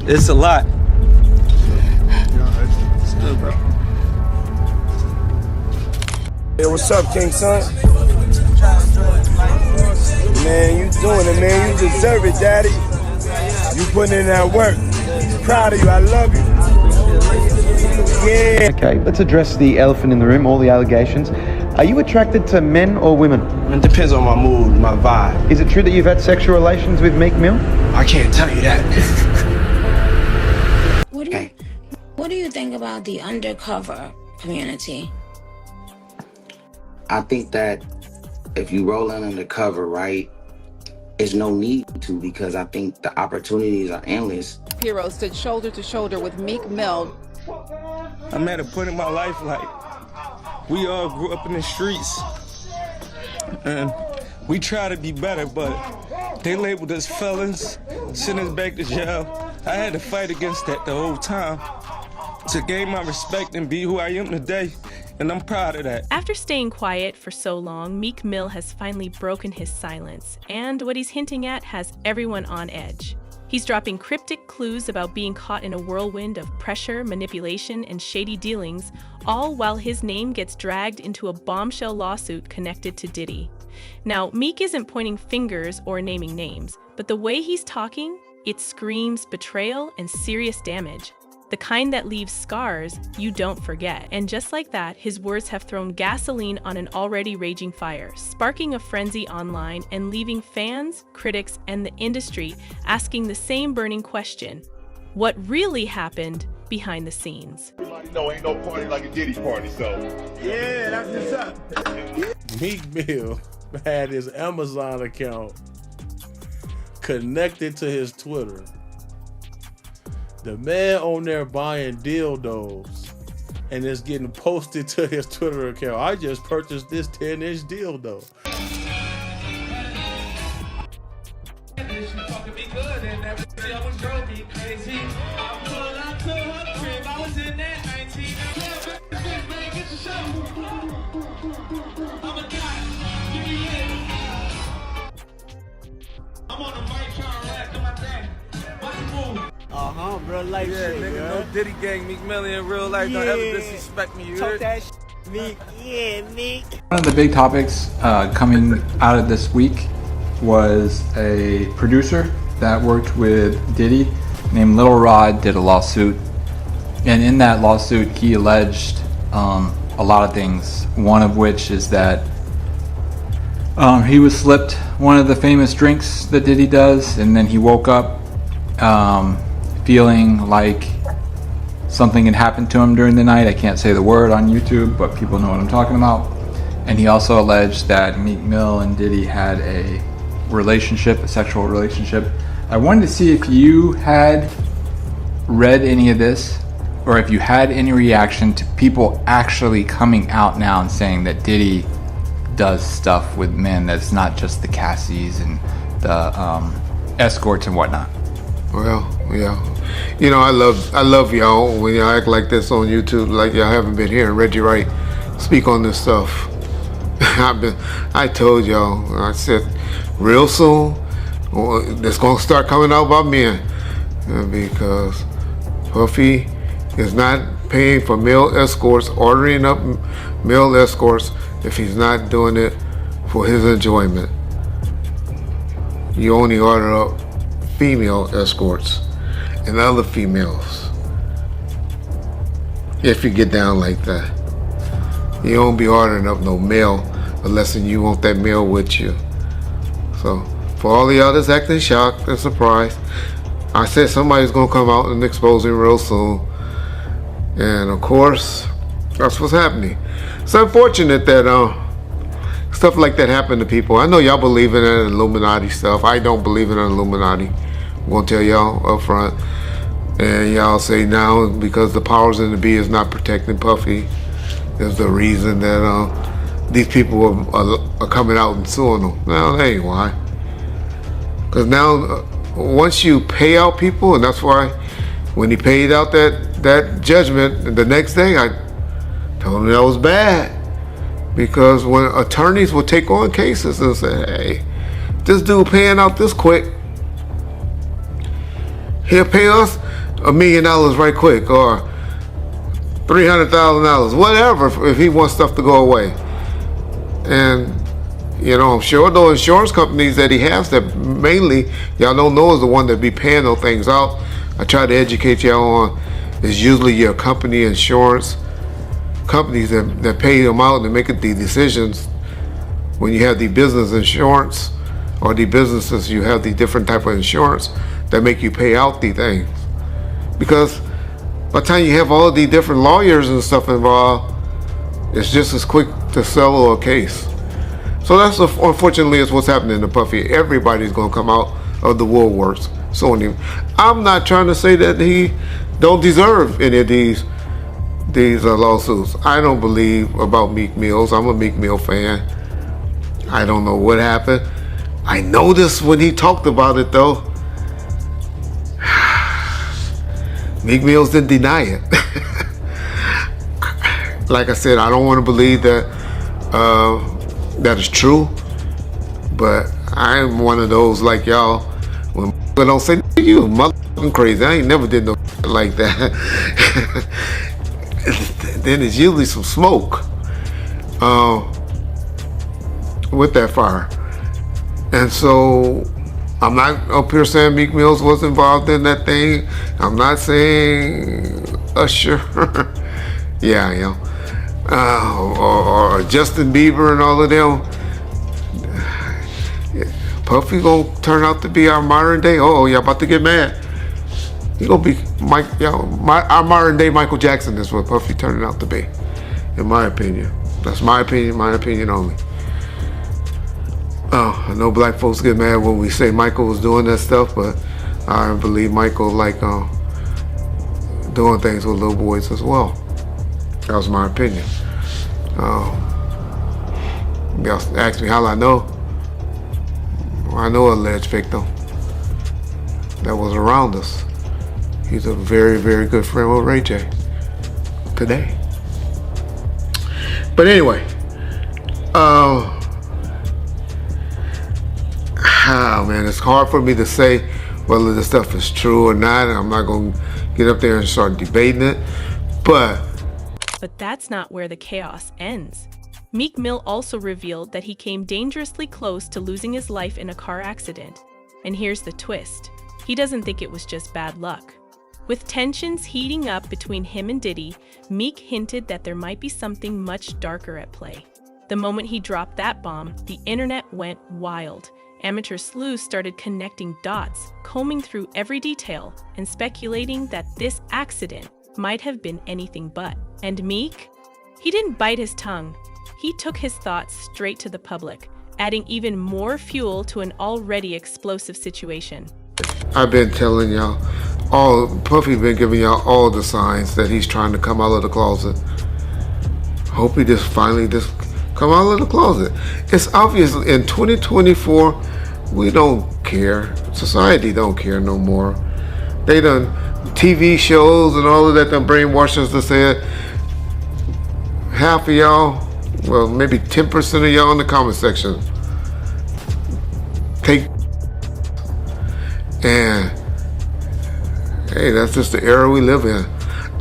It's a lot. It's good, bro. Hey, what's up, King Son? Man, you doing it, man. You deserve it, Daddy. You putting in that work. Proud of you. I love you. Yeah. Okay, let's address the elephant in the room, all the allegations. Are you attracted to men or women? It depends on my mood, my vibe. Is it true that you've had sexual relations with Meek Mill? I can't tell you that. What do you think about the undercover community? I think that if you roll in undercover, right, there's no need to, because I think the opportunities are endless. Hero stood shoulder to shoulder with Meek Mill. I'm at a point in my life, like, we all grew up in the streets. And we try to be better, but they labeled us felons, sent us back to jail. I had to fight against that the whole time to gain my respect and be who I am today. And I'm proud of that. After staying quiet for so long, Meek Mill has finally broken his silence, and what he's hinting at has everyone on edge. He's dropping cryptic clues about being caught in a whirlwind of pressure, manipulation, and shady dealings, all while his name gets dragged into a bombshell lawsuit connected to Diddy. Now, Meek isn't pointing fingers or naming names, but the way he's talking, it screams betrayal and serious damage. The kind that leaves scars you don't forget. And just like that, his words have thrown gasoline on an already raging fire, sparking a frenzy online and leaving fans, critics, and the industry asking the same burning question: what really happened behind the scenes? Everybody know ain't no party like a Diddy party, so. Yeah, that's what's up. Meek Mill had his Amazon account connected to his Twitter. The man on there buying dildos, and it's getting posted to his Twitter account. I just purchased this 10-inch dildo. Real life shit, nigga, bro. no Diddy gang, Meek Mill in real life. Don't ever disrespect me, you Talk heard? that Meek. Yeah, Meek. One of the big topics coming out of this week was a producer that worked with Diddy named Lil Rod did a lawsuit, and in that lawsuit he alleged a lot of things. One of which is that he was slipped one of the famous drinks that Diddy does, and then he woke up feeling like something had happened to him during the night. I can't say the word on YouTube, but people know what I'm talking about. And he also alleged that Meek Mill and Diddy had a relationship, a sexual relationship. I wanted to see if you had read any of this, or if you had any reaction to people actually coming out now and saying that Diddy does stuff with men that's not just the Cassies and the escorts and whatnot. Well, yeah. You know, I love y'all when y'all act like this on YouTube, like y'all haven't been hearing Reggie Wright speak on this stuff. I told y'all, I said, real soon, it's gonna start coming out about men, because Puffy is not paying for male escorts, ordering up male escorts if he's not doing it for his enjoyment. You only order up female escorts and other females if you get down like that. You don't be ordering up no male unless you want that male with you. So for all the others acting shocked and surprised, I said somebody's gonna come out and expose him real soon. And of course, that's what's happening. It's unfortunate that stuff like that happened to people. I know y'all believe in that Illuminati stuff. I don't believe in Illuminati. I'm gonna tell y'all up front. And y'all say now because the powers in the be is not protecting Puffy is the reason that these people are coming out and suing them. No, that ain't why. Because now once you pay out people, and that's why when he paid out that judgment the next day, I told him that was bad. Because when attorneys will take on cases and say, hey, this dude paying out this quick, he'll pay us $1 million right quick, or $300,000, whatever, if he wants stuff to go away. And you know, I'm sure those insurance companies that he has that mainly y'all don't know is the one that be paying those things out. I try to educate y'all on is usually your company insurance companies that pay them out and make the decisions when you have the business insurance or the businesses, you have the different type of insurance that make you pay out the things. Because by the time you have all the different lawyers and stuff involved, it's just as quick to settle a case. So that's unfortunately is what's happening to Puffy. Everybody's gonna come out of the woodworks suing him. I'm not trying to say that he don't deserve any of these lawsuits. I don't believe about Meek Mills. I'm a Meek Mill fan. I don't know what happened. I noticed when he talked about it though, Meek Mills didn't deny it. Like I said, I don't want to believe that that is true, but I'm one of those like y'all. When don't say you motherfucking crazy, I ain't never did no like that. Then it's usually some smoke with that fire. And so I'm not up here saying Meek Mills was involved in that thing. I'm not saying Usher. Yeah, I am. Or Justin Bieber and all of them. Puffy gonna turn out to be our modern day. Oh, y'all about to get mad. He gonna be our modern day Michael Jackson is what Puffy turning out to be, in my opinion. That's my opinion only. I know black folks get mad when we say Michael was doing that stuff, but I believe Michael like doing things with little boys as well. That was my opinion. Y'all ask me how I know. I know an alleged victim that was around us. He's a very, very good friend with Ray J today. But anyway, man, it's hard for me to say whether this stuff is true or not. I'm not going to get up there and start debating it, But that's not where the chaos ends. Meek Mill also revealed that he came dangerously close to losing his life in a car accident. And here's the twist. He doesn't think it was just bad luck. With tensions heating up between him and Diddy, Meek hinted that there might be something much darker at play. The moment he dropped that bomb, the internet went wild. Amateur sleuths started connecting dots, combing through every detail, and speculating that this accident might have been anything but. And Meek? He didn't bite his tongue. He took his thoughts straight to the public, adding even more fuel to an already explosive situation. I've been telling y'all, Puffy been giving y'all all the signs that he's trying to come out of the closet. Hope he finally come out of the closet. It's obvious in 2024, we don't care. Society don't care no more. They done TV shows and all of that done brainwashed us to say half of y'all, well, maybe 10% of y'all in the comment section take, and hey, that's just the era we live in.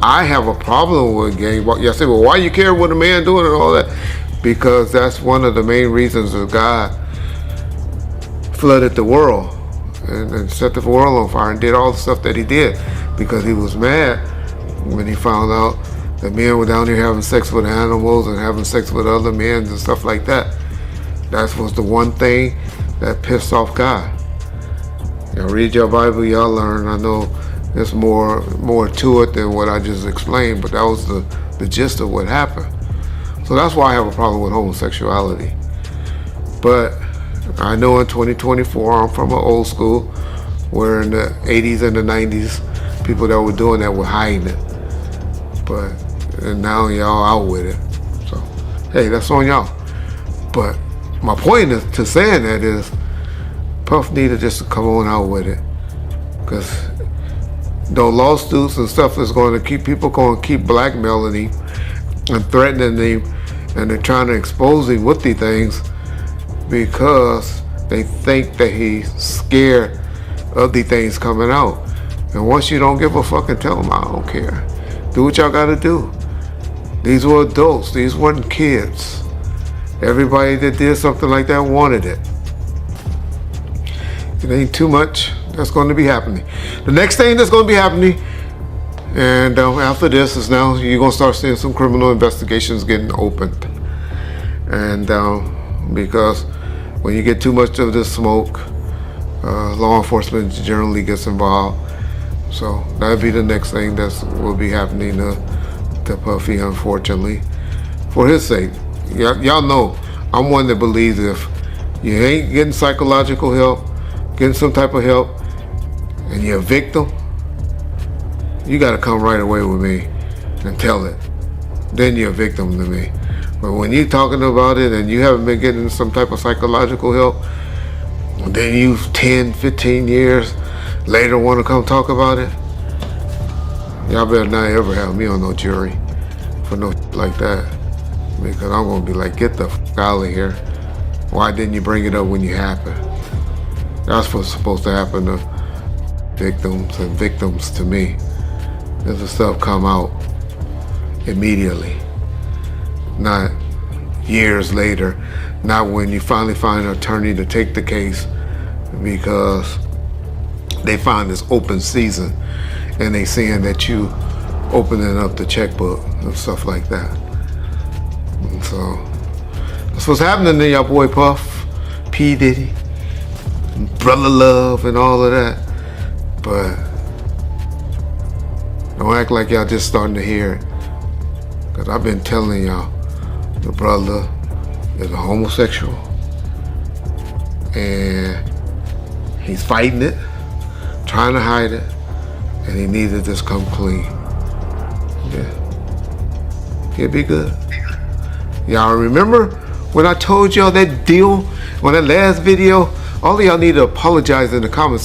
I have a problem with gang. Y'all say, well, why you care what a man doing and all that? Because that's one of the main reasons that God flooded the world and set the world on fire and did all the stuff that he did, because he was mad when he found out that men were down here having sex with animals and having sex with other men and stuff like that. That was the one thing that pissed off God. Y'all read your Bible, y'all learn. I know there's more to it than what I just explained, but that was the gist of what happened. So that's why I have a problem with homosexuality. But I know in 2024, I'm from an old school, where in the 80s and the 90s, people that were doing that were hiding it. And now y'all out with it. So, hey, that's on y'all. But my point to saying that is, Puff needed just to come on out with it. Because those lawsuits and stuff is going to keep blackmailing him and threatening him, and they're trying to expose him with these things because they think that he's scared of the things coming out. And once you don't give a fuck and tell them, I don't care. Do what y'all gotta do. These were adults. These weren't kids. Everybody that did something like that wanted it. It ain't too much that's going to be happening. The next thing that's going to be happening, and after this, is now you're going to start seeing some criminal investigations getting opened. And because when you get too much of this smoke, law enforcement generally gets involved. So that'll be the next thing that will be happening to Puffy, unfortunately, for his sake. Y'all know I'm one that believes if you ain't getting psychological help, getting some type of help, and you're a victim, you gotta come right away with me and tell it. Then you're a victim to me. But when you're talking about it and you haven't been getting some type of psychological help, and then you 10, 15 years later want to come talk about it, y'all better not ever have me on no jury for no like that. Because I'm gonna be like, get the fuck out of here. Why didn't you bring it up when you happened? That's what's supposed to happen to victims and victims to me. This the stuff come out immediately, not years later, not when you finally find an attorney to take the case because they find this open season and they seeing that you opening up the checkbook and stuff like that. And so that's what's happening to y'all boy Puff, P. Diddy, Brother Love and all of that. But don't act like y'all just starting to hear it. Cause I've been telling y'all, the brother is a homosexual and he's fighting it, trying to hide it, and he needs to just come clean. Yeah, he'll be good. Y'all remember when I told y'all that deal, on that last video? All of y'all need to apologize in the comments.